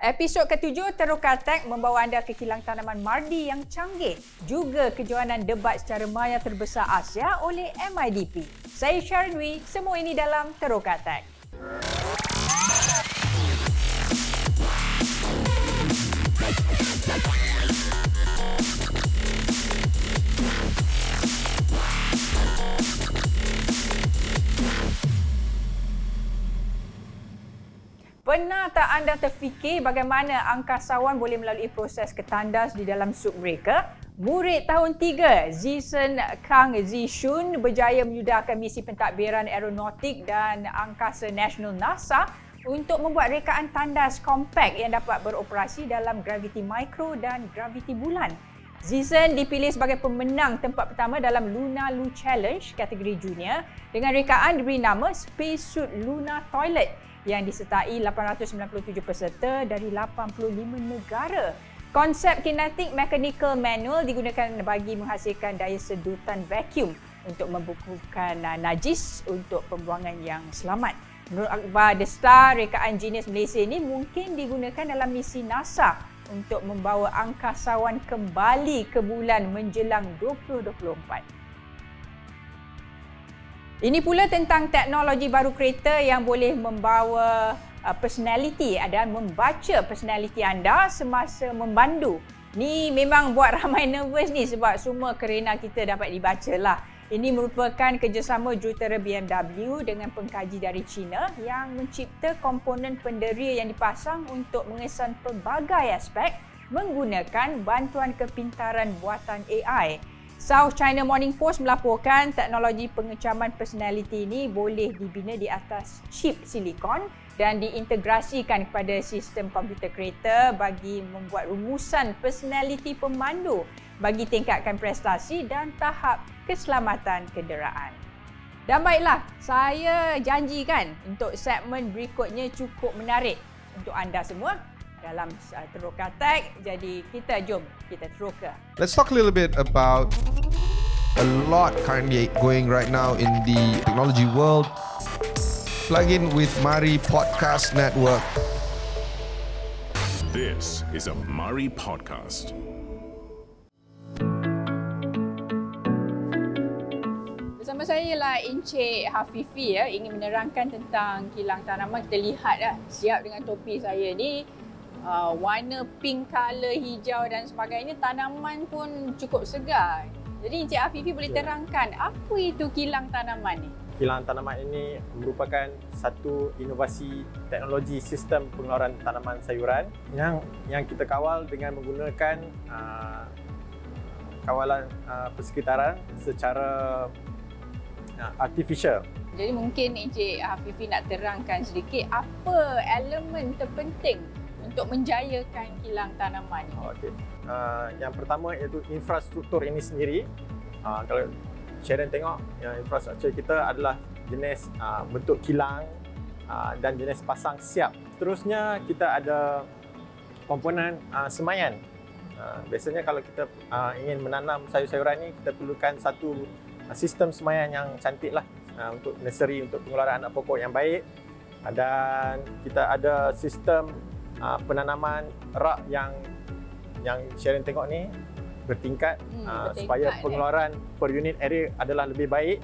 Episod ke-7 Terukar Tech membawa anda ke kilang tanaman Mardi yang canggih, juga kejohanan debat secara maya terbesar Asia oleh MIDP. Saya Sharon Wee, semua ini dalam Terukar Tech. Pernah tak anda terfikir bagaimana angkasawan boleh melalui proses ketandas di dalam sup mereka? Murid tahun 3, Zisen Kang Zishun berjaya menyudarkan misi pentadbiran aeronautik dan angkasa nasional NASA untuk membuat rekaan tandas kompak yang dapat beroperasi dalam graviti mikro dan graviti bulan. Zisen dipilih sebagai pemenang tempat pertama dalam Luna Lu Challenge kategori junior dengan rekaan diberi nama Spacesuit Luna Toilet yang disertai 897 peserta dari 85 negara. Konsep kinetik mechanical manual digunakan bagi menghasilkan daya sedutan vacuum untuk membukukan najis untuk pembuangan yang selamat. Menurut akhbar The Star, rekaan jenis Malaysia ini mungkin digunakan dalam misi NASA untuk membawa angkasawan kembali ke bulan menjelang 2024. Ini pula tentang teknologi baru kereta yang boleh membawa personality dan membaca personality anda semasa memandu. Ni memang buat ramai nervous ni sebab semua kerena kita dapat dibaca lah. Ini merupakan kerjasama jurutera BMW dengan pengkaji dari China yang mencipta komponen penderia yang dipasang untuk mengesan pelbagai aspek menggunakan bantuan kepintaran buatan AI. South China Morning Post melaporkan teknologi pengecaman personality ini boleh dibina di atas chip silikon dan diintegrasikan kepada sistem komputer kereta bagi membuat rumusan personality pemandu bagi tingkatkan prestasi dan tahap keselamatan kenderaan. Dan baiklah, saya janjikan untuk segmen berikutnya cukup menarik untuk anda semua dalam Terukar Tech. Jadi jom kita terukar. Let's talk a little bit about a lot currently going right now in the technology world. Plug in with Mari Podcast Network. This is a Mari Podcast. Bersama saya ialah Encik Hafifi ingin menerangkan tentang kilang tanaman. Kita lihat siap dengan topi saya ni. Warna pink colour, hijau dan sebagainya, tanaman pun cukup segar. Jadi Encik Hafifi boleh terangkan apa itu kilang tanaman ni? Kilang tanaman ini merupakan satu inovasi teknologi sistem pengeluaran tanaman sayuran yang kita kawal dengan menggunakan kawalan persekitaran secara artificial. Jadi mungkin Encik Hafifi nak terangkan sedikit apa elemen terpenting untuk menjayakan kilang tanaman ini. Okey. Yang pertama iaitu infrastruktur ini sendiri. Kalau Sharon tengok, infrastruktur kita adalah jenis bentuk kilang dan jenis pasang siap. Seterusnya kita ada komponen semaian. Biasanya kalau kita ingin menanam sayur-sayuran ini, kita perlukan satu sistem semaian yang cantik lah untuk nursery, untuk pengeluaran anak pokok yang baik. Dan kita ada sistem penanaman rak yang Sharon tengok ni bertingkat, supaya pengeluaran per unit area adalah lebih baik,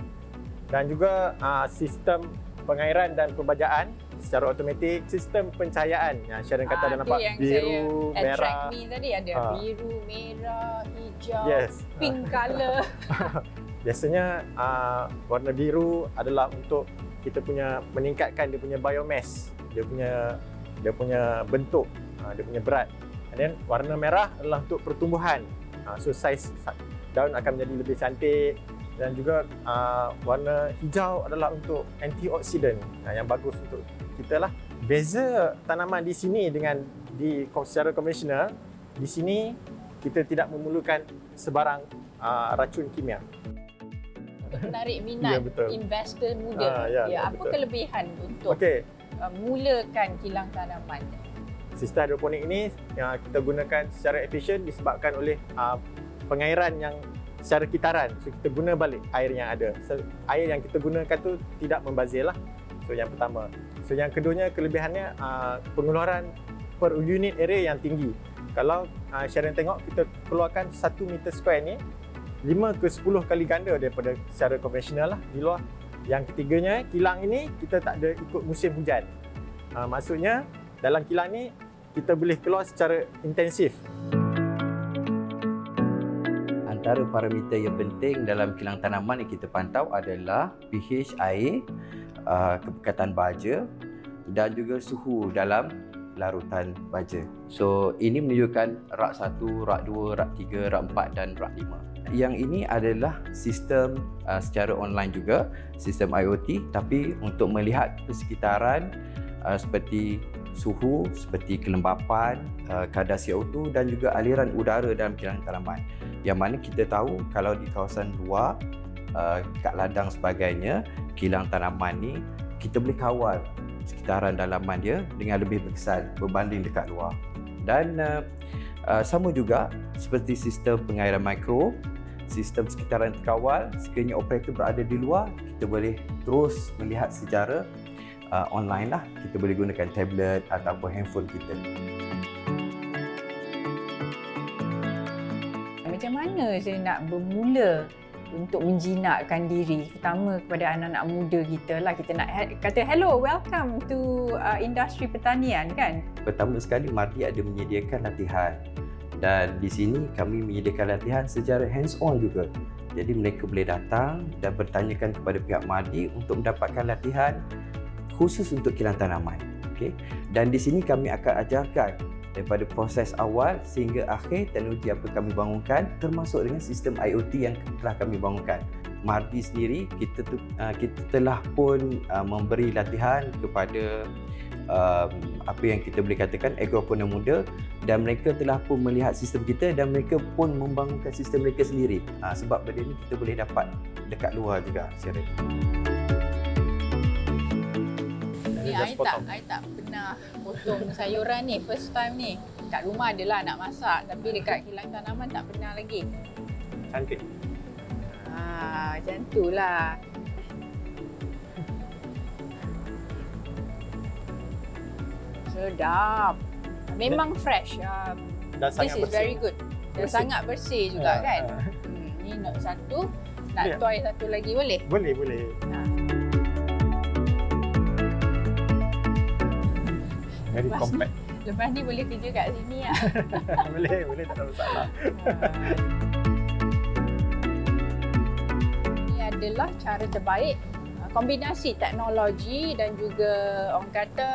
dan juga sistem pengairan dan pembajaan secara automatik, sistem pencahayaan yang Sharon kata dah nampak biru, merah. Tadi ada biru, merah, hijau, pink yes. colour. Biasanya warna biru adalah untuk kita punya meningkatkan dia punya biomass, dia punya bentuk, dia punya berat. And then warna merah adalah untuk pertumbuhan. So saiz daun akan menjadi lebih cantik, dan juga warna hijau adalah untuk antioksidan yang bagus untuk kita lah. Beza tanaman di sini dengan secara konvensional, di sini kita tidak memerlukan sebarang racun kimia. Menarik minat investor muda. Apa betul. Kelebihan untuk mulakan kilang tanaman? Sistem hidroponik ini yang kita gunakan secara efisien disebabkan oleh pengairan yang secara kitaran. So kita guna balik air yang ada. So, air yang kita gunakan tu tidak membazir lah. So yang pertama. So yang keduanya, kelebihannya pengeluaran per unit area yang tinggi. Kalau Sharon tengok, kita keluarkan 1 meter square ni 5 ke 10 kali ganda daripada secara konvensional lah di luar. Yang ketiganya, kilang ini kita tak ada ikut musim hujan. Maksudnya dalam kilang ni kita boleh keluar secara intensif. Antara parameter yang penting dalam kilang tanaman yang kita pantau adalah pH air, kepekatan baja dan juga suhu dalam larutan baja. So ini menunjukkan rak 1, rak 2, rak 3, rak 4 dan rak 5. Yang ini adalah sistem secara online juga, sistem IoT, tapi untuk melihat persekitaran seperti suhu, seperti kelembapan, kadar CO2 dan juga aliran udara dalam kilang tanaman. Yang mana kita tahu kalau di kawasan luar, kat ladang sebagainya, kilang tanaman ni kita boleh kawal sekitaran dalaman dia dengan lebih berkesan berbanding dekat luar. Dan sama juga seperti sistem pengairan mikro, sistem sekitaran terkawal, sekiranya operator berada di luar, kita boleh terus melihat secara online lah. Kita boleh gunakan tablet ataupun handphone kita. Macam mana saya nak bermula untuk menjinakkan diri, terutama kepada anak-anak muda kita lah. Kita nak kata hello, welcome to industri pertanian kan. Pertama sekali, Mardi ada menyediakan latihan. Dan di sini kami menyediakan latihan secara hands-on juga. Jadi mereka boleh datang dan bertanyakan kepada pihak Mardi untuk mendapatkan latihan khusus untuk kilang tanaman. Okay? Dan di sini kami akan ajarkan daripada proses awal sehingga akhir teknologi apa kami bangunkan, termasuk dengan sistem IoT yang telah kami bangunkan. Mardi sendiri kita telah pun memberi latihan kepada apa yang kita boleh katakan agropreneur muda, dan mereka telah pun melihat sistem kita dan mereka pun membangunkan sistem mereka sendiri. Sebab benda ni kita boleh dapat dekat luar juga, Sharon. Ni I tak pernah potong sayuran ni, first time ni. Kat rumah adalah nak masak, tapi dekat kilang tanaman tak pernah lagi. Cantik. Macam tu lah. Sedap. Memang fresh. This is very good. Dan sangat bersih juga kan. Ni nak satu, nak toy satu lagi boleh? Boleh. Very compact. Lepas ni boleh kerja kat sini lah. boleh, tak ada masalah. Ini adalah cara terbaik, kombinasi teknologi dan juga orang kata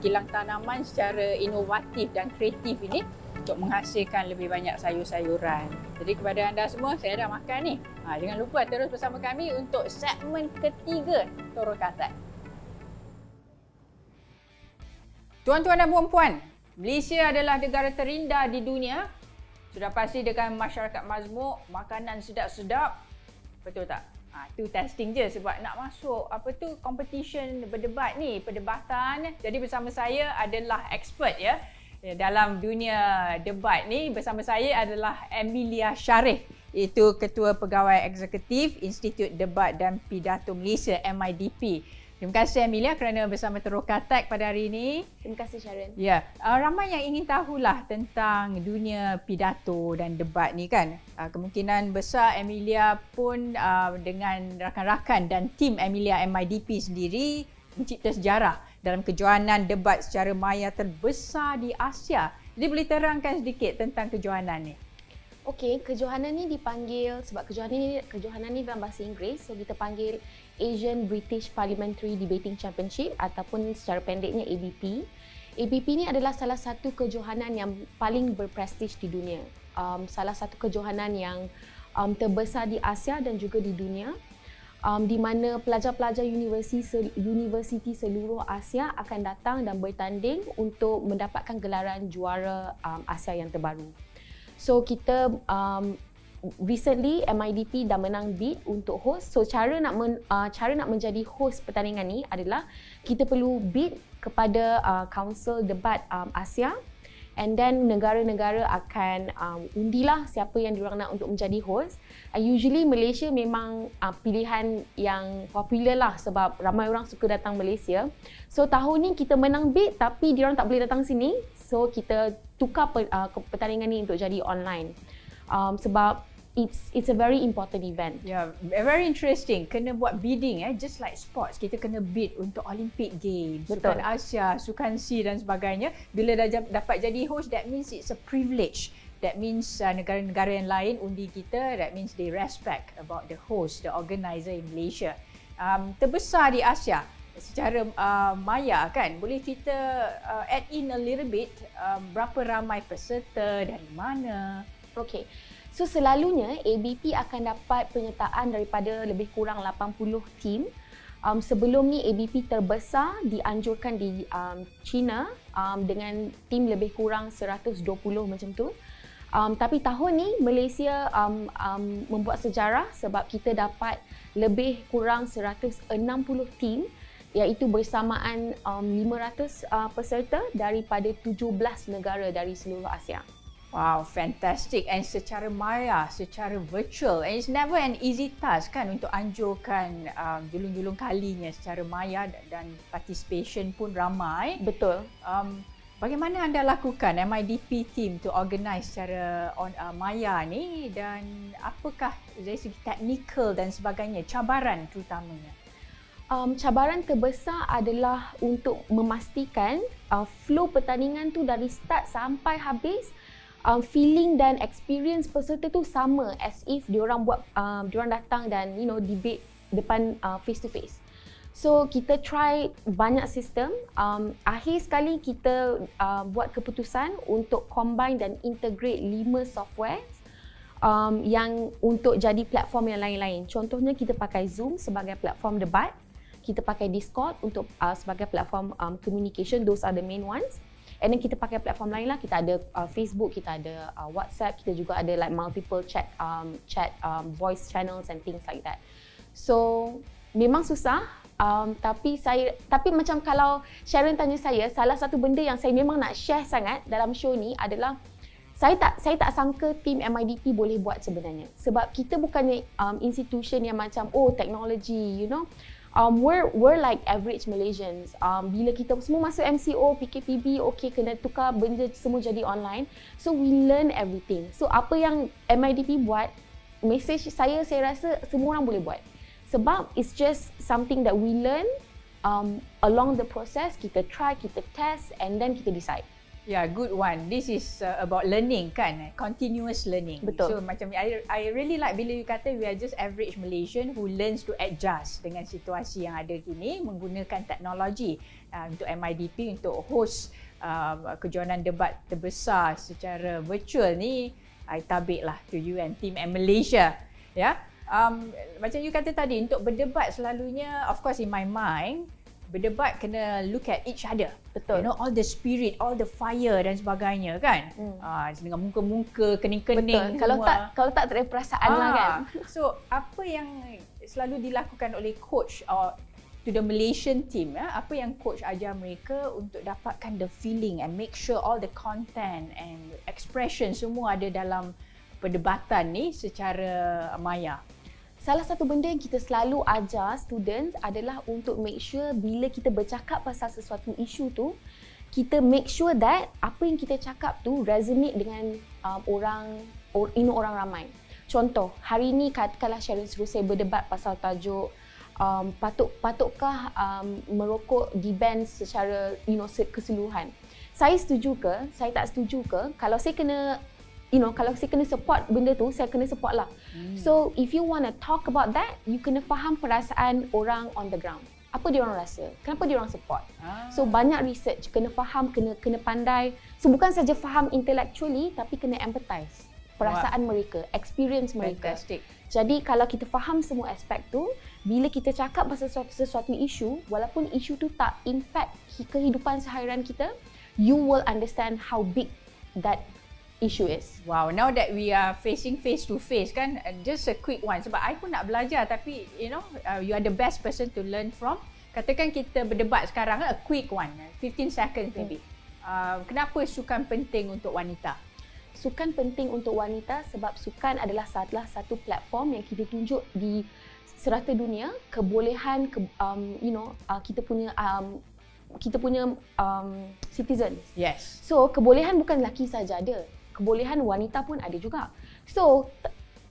kilang tanaman secara inovatif dan kreatif ini untuk menghasilkan lebih banyak sayur-sayuran. Jadi kepada anda semua, saya dah makan ni. Jangan lupa terus bersama kami untuk segmen ketiga Toro Katak. Tuan-tuan dan puan-puan, Malaysia adalah negara terindah di dunia. Sudah pasti dengan masyarakat mazmur, makanan sedap-sedap. Betul tak? Tu testing je sebab nak masuk competition berdebat ni, perdebatan. Jadi bersama saya adalah expert ya dalam dunia debat ni. Bersama saya adalah Emilia Sharif, iaitu Ketua Pegawai Eksekutif Institut Debat dan Pidato Malaysia MIDP. Terima kasih Emilia kerana bersama Toro Katak pada hari ini. Terima kasih Sharon. Ya, ramai yang ingin tahulah tentang dunia pidato dan debat ni kan. Kemungkinan besar Emilia pun dengan rakan-rakan dan tim Emilia MIDP sendiri mencipta sejarah dalam kejohanan debat secara maya terbesar di Asia. Jadi boleh terangkan sedikit tentang kejohanan ni? Okey, kejohanan ni dipanggil sebab kejohanan ni dalam bahasa Inggeris, so kita panggil Asian British Parliamentary Debating Championship ataupun secara pendeknya ABP. ABP ni adalah salah satu kejohanan yang paling berprestij di dunia. Salah satu kejohanan yang terbesar di Asia dan juga di dunia, di mana pelajar-pelajar universiti seluruh Asia akan datang dan bertanding untuk mendapatkan gelaran juara Asia yang terbaru. So kita recently MIDP dah menang bid untuk host. So cara nak menjadi host pertandingan ni adalah kita perlu bid kepada Council Debat Asia, and then negara-negara akan undilah siapa yang diorang nak untuk menjadi host. Usually Malaysia memang pilihan yang popular lah sebab ramai orang suka datang Malaysia. So tahun ni kita menang bid tapi diorang tak boleh datang sini So kita tukar pertandingan ni untuk jadi online. Sebab it's a very important event. Yeah, very interesting. Kena buat bidding just like sports. Kita kena bid untuk Olympic Games, Betul. Sukan Asia, Sukan C dan sebagainya. Bila dah dapat jadi host, that means it's a privilege. That means negara-negara yang lain undi kita, that means they respect about the host, the organizer in Malaysia. Terbesar di Asia secara maya kan. Boleh kita add in a little bit berapa ramai peserta, dari mana? Okay. So selalunya ABP akan dapat penyertaan daripada lebih kurang 80 tim. Sebelum ni ABP terbesar dianjurkan di China dengan tim lebih kurang 120 macam tu. Tapi tahun ni Malaysia membuat sejarah sebab kita dapat lebih kurang 160 tim, iaitu bersamaan 500 peserta daripada 17 negara dari seluruh Asia. Wow, fantastic. And secara maya, secara virtual. And it's never an easy task kan untuk anjurkan julung-julung kalinya secara maya, dan participation pun ramai. Betul. Bagaimana anda lakukan MIDP team to organize secara maya ni, dan apakah dari segi teknikal dan sebagainya, cabaran terutamanya? Cabaran terbesar adalah untuk memastikan flow pertandingan tu dari start sampai habis, feeling dan experience peserta tu sama as if diorang datang dan debate depan face to face. So kita try banyak sistem. Akhir sekali kita buat keputusan untuk combine dan integrate 5 software yang untuk jadi platform yang lain-lain. Contohnya kita pakai Zoom sebagai platform debat. Kita pakai Discord untuk sebagai platform communication. Those are the main ones. And then kita pakai platform lain lah. Kita ada Facebook, kita ada WhatsApp, kita juga ada like multiple chat voice channels and things like that. So memang susah. Tapi macam kalau Sharon tanya saya, salah satu benda yang saya memang nak share sangat dalam show ni adalah saya tak sangka tim MIDP boleh buat sebenarnya. Sebab kita bukannya institution yang macam teknologi, we're like average Malaysians. Bila kita semua masuk MCO, PKPB, kena tukar benda semua jadi online. So we learn everything. So apa yang MIDP buat, message saya rasa semua orang boleh buat. Sebab it's just something that we learn along the process. Kita try, kita test, and then kita decide. Yeah, good one. This is about learning kan, continuous learning. Betul. So macam I really like bila you kata we are just average Malaysian who learns to adjust dengan situasi yang ada kini, menggunakan teknologi untuk MIDP untuk host kejohanan debat terbesar secara virtual ni. I tabik lah to you and team Malaysia. Ya. Macam you kata tadi, untuk berdebat selalunya, of course in my mind, berdebat kena look at each other. Betul. All the spirit, all the fire dan sebagainya kan. Dengan muka-muka, kening-kening. Betul. Kalau tak ada perasaan lah kan. So apa yang selalu dilakukan oleh coach to the Malaysian team, apa yang coach ajar mereka untuk dapatkan the feeling and make sure all the content and expression semua ada dalam perdebatan ni secara maya? Salah satu benda yang kita selalu ajar students adalah untuk make sure bila kita bercakap pasal sesuatu isu tu, kita make sure that apa yang kita cakap tu resonate dengan orang ramai. Contoh, hari ni katakanlah Sharon suruh saya berdebat pasal tajuk patutkah merokok di-ban secara keseluruhan. Saya setuju ke, saya tak setuju ke? Kalau saya kena support benda tu, saya kena support lah. So if you want to talk about that, you kena faham perasaan orang on the ground. Apa dia orang rasa? Kenapa dia orang support? So banyak research, kena faham, kena pandai. So bukan saja faham intellectually, tapi kena empathize perasaan mereka, experience mereka. Fantastic. Jadi kalau kita faham semua aspek tu, bila kita cakap pasal sesuatu isu, walaupun isu tu tak impact kehidupan seharian kita, you will understand how big that issue is. Wow, now that we are facing face to face kan, just a quick one sebab I pun nak belajar, tapi you are the best person to learn from. Katakan kita berdebat sekarang, a quick one, 15 seconds maybe. Kenapa sukan penting untuk wanita? Sukan penting untuk wanita sebab sukan adalah salah satu platform yang kita tunjuk di serata dunia, kebolehan kita punya kita punya citizens. Yes. So kebolehan bukan lelaki saja ada, kebolehan wanita pun ada juga. So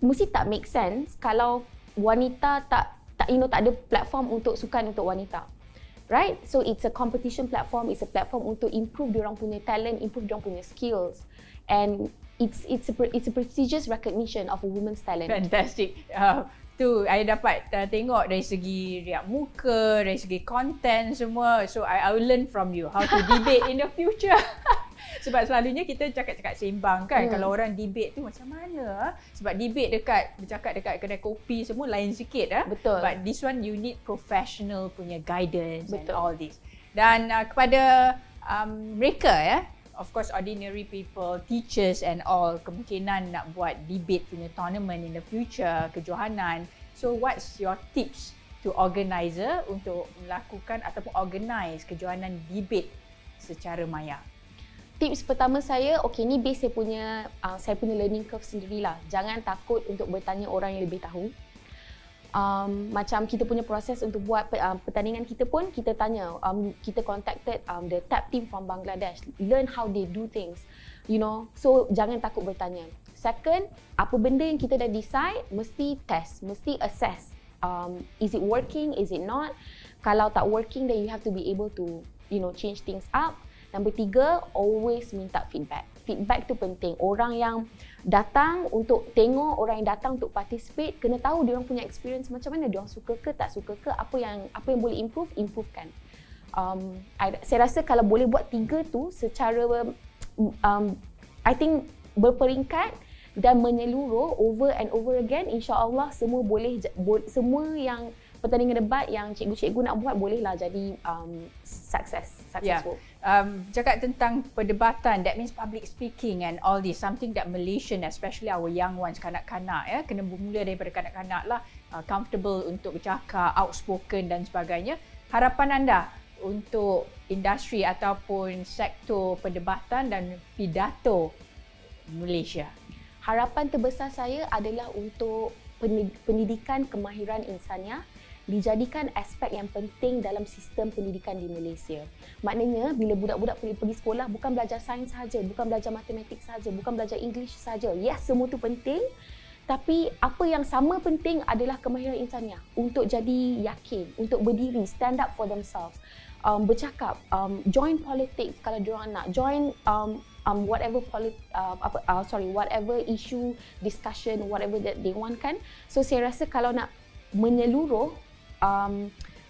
mesti tak make sense kalau wanita tak ada platform untuk sukan untuk wanita. Right? So it's a competition platform, it's a platform untuk improve diorang punya talent, improve diorang punya skills, and it's a prestigious recognition of a woman's talent. Fantastic. Tu I dapat tengok dari segi riak muka, dari segi content semua. So I will learn from you how to debate in the future. Sebab selalunya kita cakap-cakap sembang kan. Kalau orang debate tu macam mana? Sebab debate bercakap dekat kedai kopi semua lain sikit. Betul. But this one you need professional punya guidance. Betul. And all this. Dan kepada mereka of course ordinary people, teachers and all, kemungkinan nak buat debate punya tournament in the future, kejohanan. So what's your tips to organizer untuk melakukan ataupun organize kejohanan debate secara maya? Tips pertama saya, ni base saya punya learning curve sendirilah. Jangan takut untuk bertanya orang yang lebih tahu. Macam kita punya proses untuk buat pertandingan kita pun, kita tanya, kita contacted the tap team from Bangladesh, learn how they do things, so jangan takut bertanya. Second, apa benda yang kita dah decide, mesti test, mesti assess, is it working, is it not. Kalau tak working, then you have to be able to change things up. Number 3, always minta feedback. Feedback tu penting. Orang yang datang untuk tengok, orang yang datang untuk participate, kena tahu dia orang punya experience macam mana, dia orang suka ke tak suka ke, apa yang boleh improvekan. Saya rasa kalau boleh buat 3 tu secara I think berperingkat dan menyeluruh over and over again, insya-Allah semua semua yang pertandingan debat yang cikgu-cikgu nak buat bolehlah jadi successful. Cakap tentang perdebatan, that means public speaking and all this, something that Malaysian, especially our young ones, kanak-kanak kena bermula daripada kanak-kanak lah, comfortable untuk bercakap, outspoken dan sebagainya. Harapan anda untuk industri ataupun sektor perdebatan dan pidato Malaysia? Harapan terbesar saya adalah untuk pendidikan kemahiran insaniah dijadikan aspek yang penting dalam sistem pendidikan di Malaysia. Maknanya bila budak-budak pergi sekolah bukan belajar sains saja, bukan belajar matematik saja, bukan belajar English saja. Yes, semua tu penting. Tapi apa yang sama penting adalah kemahiran insaniah untuk jadi yakin, untuk berdiri, stand up for themselves. Bercakap, join politics kalau diorang nak, join whatever issue, discussion, whatever that they want kan. So saya rasa kalau nak menyeluruh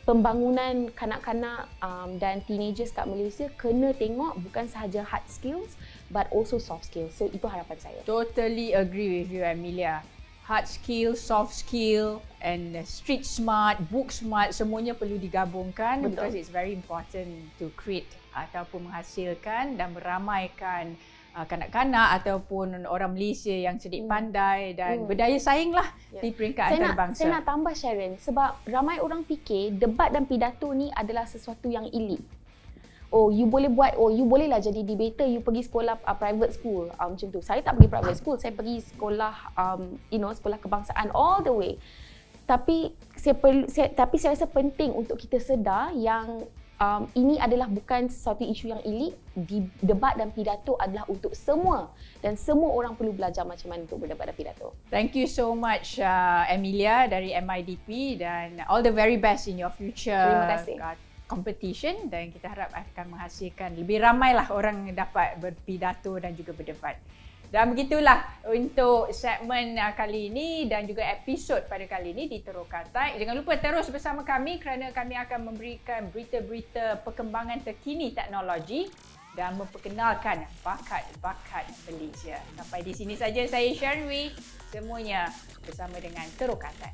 pembangunan kanak-kanak dan teenagers kat Malaysia, kena tengok bukan sahaja hard skills but also soft skills. So itu harapan saya. Totally agree with you, Amelia. Hard skill, soft skill and street smart, book smart, semuanya perlu digabungkan. Betul. Because it's very important to create ataupun menghasilkan dan meramaikan kanak-kanak ataupun orang Malaysia yang cerdik pandai dan berdaya saing lah di peringkat antarabangsa. Saya nak tambah Sharon, sebab ramai orang fikir debat dan pidato ni adalah sesuatu yang elit. You bolehlah jadi debater, you pergi sekolah private school, macam tu. Saya tak pergi private school, saya pergi sekolah sekolah kebangsaan all the way. Tapi saya rasa penting untuk kita sedar yang ini adalah bukan sesuatu isu yang elit. Debat dan pidato adalah untuk semua dan semua orang perlu belajar macam mana untuk berdebat dan pidato. Thank you so much Amelia dari MIDP dan all the very best in your future. Terima kasih. Competition, dan kita harap akan menghasilkan lebih ramailah orang dapat berpidato dan juga berdebat. Dan begitulah untuk segmen kali ini dan juga episod pada kali ini di Teruk Katai. Jangan lupa terus bersama kami kerana kami akan memberikan berita-berita perkembangan terkini teknologi dan memperkenalkan bakat-bakat Malaysia. Sampai di sini saja saya Sharon Wee, semuanya bersama dengan Teruk Katai.